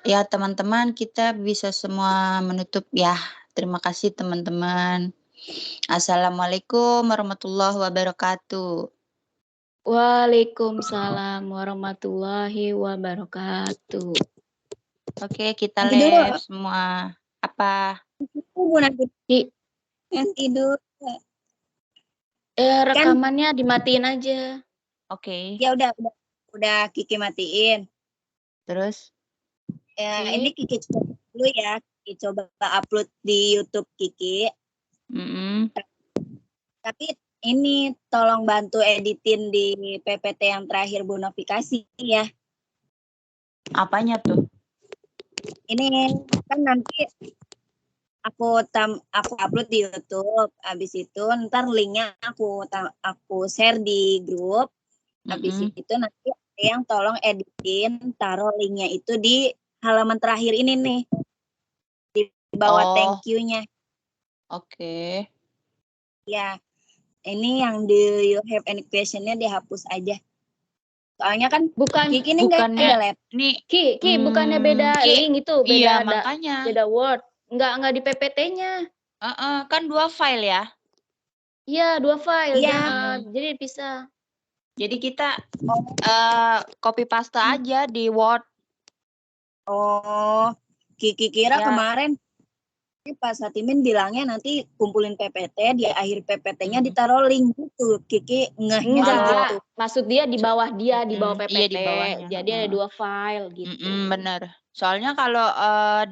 C: Ya teman-teman, kita bisa semua menutup ya. Terima kasih teman-teman. Assalamualaikum warahmatullahi wabarakatuh.
A: Waalaikumsalam warahmatullahi wabarakatuh.
C: Oke, kita
B: Nanti dulu.
C: live semua. Apa?
B: Bu nanti tidur.
A: Rekamannya dimatiin aja.
C: Oke.
B: Ya udah Kiki matiin.
C: Terus?
B: Ya, ini Kiki coba dulu ya. Kiki coba upload di YouTube Kiki. Tapi ini tolong bantu editin di PPT yang terakhir Bu Novi kasih ya.
C: Apanya tuh?
B: Ini kan nanti aku upload di YouTube. Habis itu ntar linknya aku share di grup. Habis itu nanti ada yang tolong editin, taruh linknya itu di halaman terakhir ini nih. Di bawah thank you-nya.
C: Oke.
B: Ya. Ini yang do you have any question-nya dihapus aja. Soalnya kan Kiki ini nggak ada laptop.
A: Ki, bukannya beda link itu, beda
C: iya, makanya.
A: Beda Word. Nggak di PPT-nya.
C: Kan 2 file ya?
A: Iya, 2 file.
B: Iya.
A: Jadi bisa.
C: Jadi kita copy paste aja di Word.
B: Oh, Kiki kira kemarin Pak Satimin bilangnya nanti kumpulin PPT, di akhir PPT-nya ditaruh link gitu. Kiki ngehnya gitu.
A: Maksud dia di bawah di bawah PPT.
C: Iya, di bawahnya.
A: Jadi ada 2 file gitu.
C: Bener. Soalnya kalau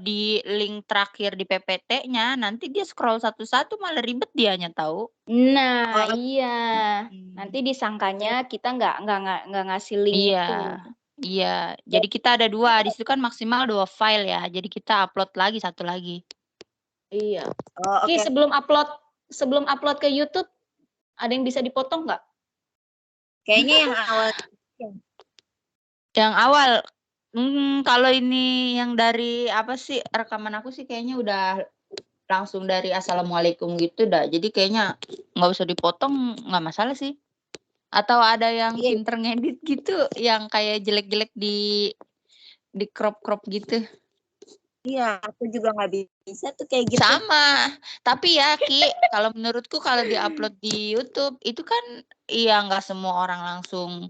C: di link terakhir di PPT-nya nanti dia scroll satu-satu malah ribet dianya tahu.
A: Nah, iya. Nanti disangkanya kita nggak ngasih link itu.
C: Iya. Jadi kita ada 2. Di situ kan maksimal 2 file ya. Jadi kita upload lagi 1 lagi.
A: Iya.
B: Oke.
A: Sebelum upload ke YouTube, ada yang bisa dipotong nggak?
B: Kayaknya yang awal.
C: Yang awal, kalau ini yang dari apa sih rekaman aku sih kayaknya udah langsung dari assalamualaikum gitu dah. Jadi kayaknya nggak usah dipotong, nggak masalah sih. Atau ada yang pinter ngedit gitu, yang kayak jelek-jelek di crop gitu.
B: Iya, aku juga nggak bisa tuh kayak gitu.
C: Sama, tapi ya Ki, kalau menurutku kalau diupload di YouTube itu kan iya nggak semua orang langsung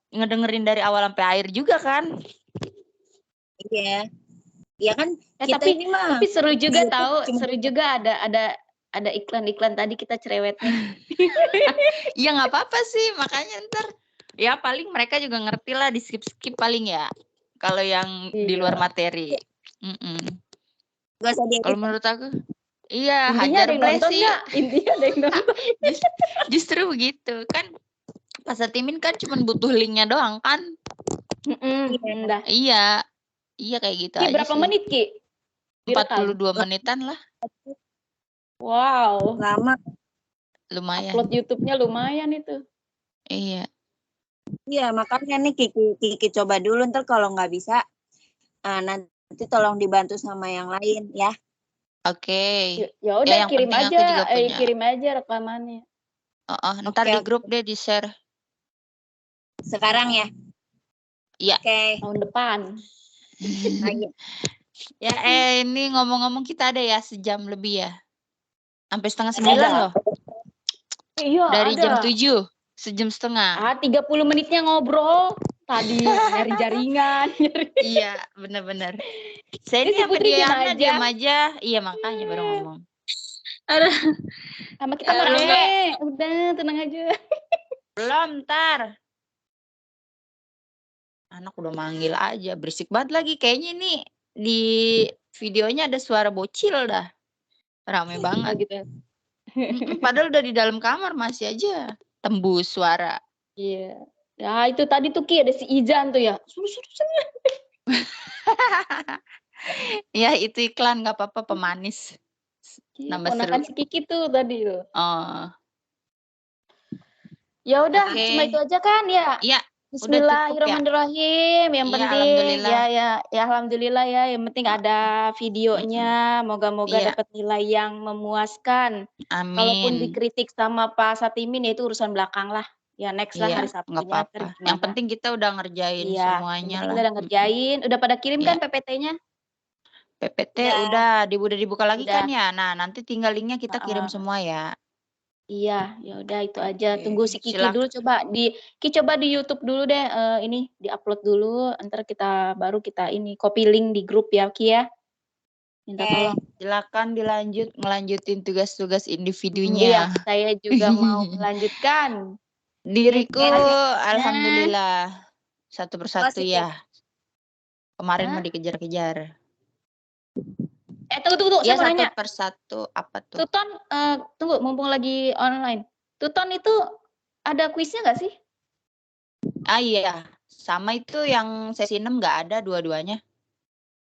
C: ngedengerin dari awal sampai akhir juga kan?
B: Iya. Ya kan kita
A: tapi
B: ini mah
A: seru juga
B: YouTube
A: tahu,
B: cuma
A: seru juga ada iklan-iklan tadi kita cerewetnya.
C: Iya nggak apa-apa sih, makanya ntar ya paling mereka juga ngerti lah di skip paling ya. Kalau yang di luar materi.
B: gak usah
C: Kalau menurut aku, iya
A: Intinya
C: hajar
A: ada yang
C: bre
A: nonton
C: sih.
A: nggak? Intinya ada yang nonton.
C: Justru begitu kan. Pasar Timin kan cuma butuh linknya doang kan?
A: Dah.
C: Iya, iya kayak gitu
A: Ki
C: aja
A: berapa
C: sih.
A: menit Ki? Direkam?
C: 42 menitan lah,
A: Wow.
B: lama.
C: lumayan.
A: Upload YouTube-nya lumayan itu.
C: Iya.
B: Iya, makanya nih Kiki coba dulu, ntar kalau nggak bisa nanti tolong dibantu sama yang lain ya.
C: Oke.
A: Ya udah
C: yang
A: kirim
C: penting aku
A: aja,
C: juga punya.
A: kirim aja rekamannya.
C: Ntar
B: Oke,
C: di grup deh di-share.
B: Sekarang ya.
C: Iya.
B: Oke.
A: Tahun depan.
B: Ayo.
C: Ya ini ngomong-ngomong kita ada ya sejam lebih ya. Sampai setengah 9
A: Ada.
C: loh.
A: Iya,
C: Dari
A: ada.
C: jam 7, sejam setengah.
A: 30 menitnya ngobrol. Tadi nyari jaringan.
C: Iya, benar-benar. Saya
A: Ini
C: ini
A: si
C: sama
A: Putri
C: dia
A: diam
C: Ana
A: aja.
C: diam aja. Iya, makanya baru ngomong.
E: Aduh,
A: Sama kita
C: Ya, belum,
A: rame. Udah, tenang aja.
C: Belum, ntar. Anak udah manggil aja. Berisik banget lagi. Kayaknya nih di videonya ada suara bocil dah. Rame banget.
A: Gitu.
C: Padahal udah di dalam kamar masih aja tembus suara.
A: Iya. Ya itu tadi tuh Ki ada si Izan tuh ya. Suruh.
C: Ya itu iklan nggak apa-apa pemanis. Nambah seru.
A: Ponakan si Kiki tuh tadi tuh.
C: Oh.
A: Ya udah,
C: Oke.
A: cuma itu aja kan ya.
C: Iya.
A: Bismillahirrahmanirrahim. Yang
C: Iya,
A: penting
C: alhamdulillah.
A: ya alhamdulillah ya. Yang penting ada videonya. Moga-moga
C: Iya.
A: dapat nilai yang memuaskan.
C: Amin.
A: Kalaupun dikritik sama Pak Satimin ya itu urusan belakang lah. Ya next lah
C: Iya,
A: hari
C: nggak
A: Sabtunya.
C: apa-apa. Yang penting kita udah ngerjain
A: Iya, yang
C: semuanya
A: penting
C: lah.
A: kita udah ngerjain. Udah pada kirim kan
C: Iya.
A: PPT-nya?
C: PPT
B: Udah.
C: udah dibuka lagi
A: Udah.
C: kan ya. Nah, nanti tinggal linknya kita kirim semua ya.
A: Iya, ya udah itu aja.
C: Oke,
A: Tunggu si Kiki
C: silakan.
A: dulu coba di YouTube dulu deh ini di-upload dulu, ntar baru kita ini copy link di grup ya Ki ya. Minta tolong.
C: Silakan ngelanjutin tugas-tugas
A: Iya,
C: individunya.
A: saya juga mau melanjutkan.
C: Diriku
A: Oke.
C: alhamdulillah satu persatu
B: Positif.
C: ya. Kemarin
A: Hah?
C: mau dikejar-kejar.
A: Tunggu,
C: Ya
A: saya mau
C: satu
A: nanya.
C: persatu apa tuh?
A: Tuton, tunggu, mumpung lagi online. Tuton itu ada kuisnya nggak sih?
C: Ah iya, sama itu yang sesi 6 nggak ada dua-duanya.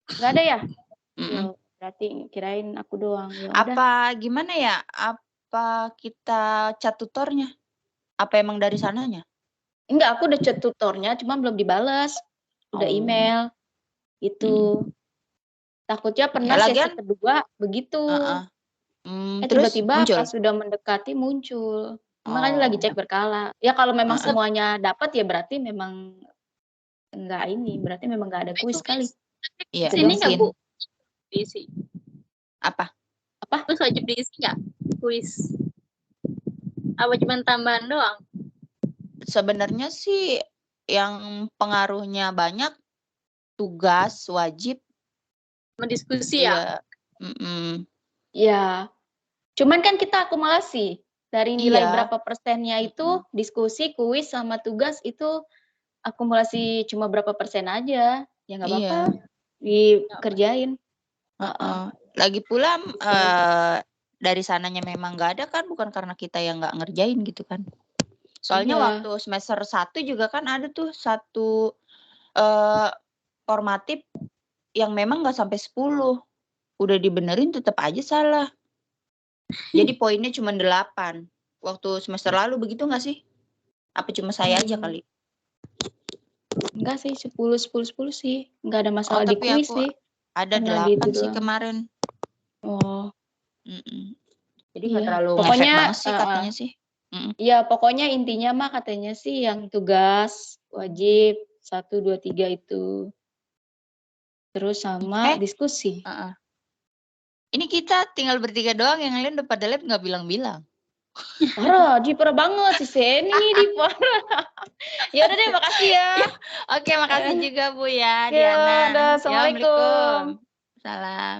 A: Nggak ada ya?
C: Mm-mm.
A: Ya, berarti kirain aku doang. Ya udah.
C: Apa gimana ya? Apa kita chat tutornya? Apa emang dari sananya?
A: Enggak, aku udah chat tutornya, cuma belum dibales. Udah email. Itu. Takutnya pernah sesi
C: lagian,
A: kedua begitu.
C: Terus
A: Tiba-tiba
C: muncul?
A: pas sudah mendekati muncul. Makanya lagi cek berkala. Ya kalau memang semuanya dapat ya berarti memang enggak ini, berarti memang enggak ada kuis kali.
C: Iya,
E: sini nggak Bu?
C: mungkin.
E: Diisi.
C: Apa?
E: Terus wajib diisi nggak? Kuis. Apa cuma tambahan doang?
C: Sebenarnya sih yang pengaruhnya banyak tugas wajib.
E: Mendiskusi ya?
A: Ya. Cuman kan kita akumulasi dari nilai
C: Iya.
A: berapa persennya itu diskusi, kuis sama tugas itu akumulasi cuma berapa persen aja. Ya nggak apa-apa. Dikerjain.
C: Lagi pula dari sananya memang nggak ada kan, bukan karena kita yang nggak ngerjain gitu kan. Soalnya waktu semester 1 juga kan ada tuh satu formatif yang memang nggak sampai 10. Udah dibenerin tetap aja salah. Jadi poinnya cuma 8. Waktu semester lalu begitu nggak sih? Apa cuma saya aja kali?
A: Enggak sih, 10 sih. Enggak ada masalah di kuis sih.
C: Ada 8 sih kemarin. Jadi nggak terlalu ngefek banget sih katanya sih.
A: Iya, pokoknya intinya mah katanya sih yang tugas wajib 1, 2, 3 itu. Terus sama diskusi.
C: Ini kita tinggal bertiga doang, yang lain udah pada lab nggak bilang-bilang.
A: Parah, di parah banget si Seni di parah. Ya udah deh, makasih ya.
C: Oke, makasih juga Bu ya,
A: Ya,
C: Diana.
A: udah, Assalamualaikum.
C: Salam.